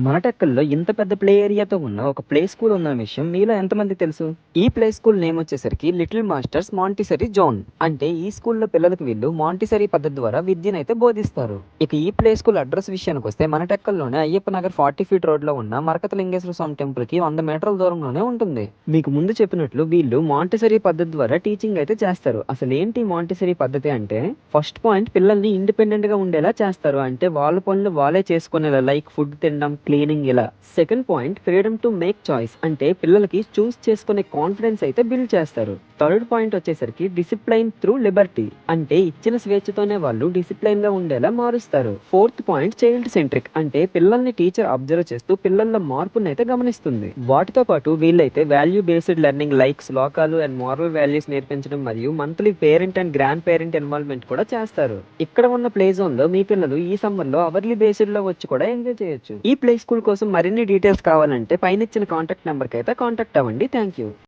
మన టెక్కల్లో ఇంత పెద్ద ప్లే ఏరియాతో ఉన్న ఒక ప్లే స్కూల్ ఉన్న విషయం మీలో ఎంతమంది తెలుసు? ఈ ప్లే స్కూల్ నేమ్ వచ్చేసరికి లిటిల్ మాస్టర్స్ మాంటిసరీ జోన్. అంటే ఈ స్కూల్లో పిల్లలకు వీళ్ళు మాంటిసరీ పద్ధతి ద్వారా విద్యనైతే బోధిస్తారు. ఇక ఈ ప్లే స్కూల్ అడ్రస్ విషయానికి వస్తే మన టెక్కల్లోనే అయ్యప్ప నగర్ 40 ఫీట్ రోడ్ లో ఉన్న మరకతలింగేశ్వర స్వామి టెంపుల్ కి 100 మీటర్ల దూరంలోనే ఉంటుంది. మీకు ముందు చెప్పినట్లు వీళ్ళు మాంటిసరీ పద్ధతి ద్వారా టీచింగ్ అయితే చేస్తారు. అసలు ఏంటి మాంటిసరీ పద్ధతి అంటే, ఫస్ట్ పాయింట్ పిల్లల్ని ఇండిపెండెంట్ గా ఉండేలా చేస్తారు. అంటే వాళ్ళ పనులు వాళ్ళే చేసుకునేలా, లైక్ ఫుడ్ తినడం, క్లీనింగ్ ఇలా. Second point freedom to make choice. అంటే పిల్లలకి చూస్ చేసుకునే కాన్ఫిడెన్స్ అయితే బిల్డ్ చేస్తారు. థర్డ్ పాయింట్ వచ్చేసరికి డిసిప్లైన్ త్రూ లిబర్టీ. అంటే ఇచ్చిన స్వేచ్ఛతోనే వాళ్ళు డిసిప్లైన్ గా ఉండేలా మారుస్తారు. Fourth point child centric. అంటే పిల్లల్ని టీచర్ అబ్జర్వ్ చేస్తూ పిల్లల మార్పుని అయితే గమనిస్తుంది. వాటితో పాటు వీళ్ళైతే వాల్యూ బేస్డ్ లెర్నింగ్ లైక్ శ్లోకాలు అండ్ మోరల్ వాల్యూస్ నేర్పించడం మరియు monthly parent and grand parent involvement కూడా చేస్తారు. ఇక్కడ ఉన్న ప్లే జోన్ లో మీ పిల్లలు ఈ సమ్మర్ లో అవర్లీ బేస్డ్ లో వచ్చి కూడా ఎంజాయ్ చేయొచ్చు. ఈ ప్లే స్కూల్ కోసం మరిన్ని డీటెయిల్స్ కావాలంటే పైన ఇచ్చిన కాంటాక్ట్ నెంబర్ కి అయితే కాంటాక్ట్ అవ్వండి. Thank you.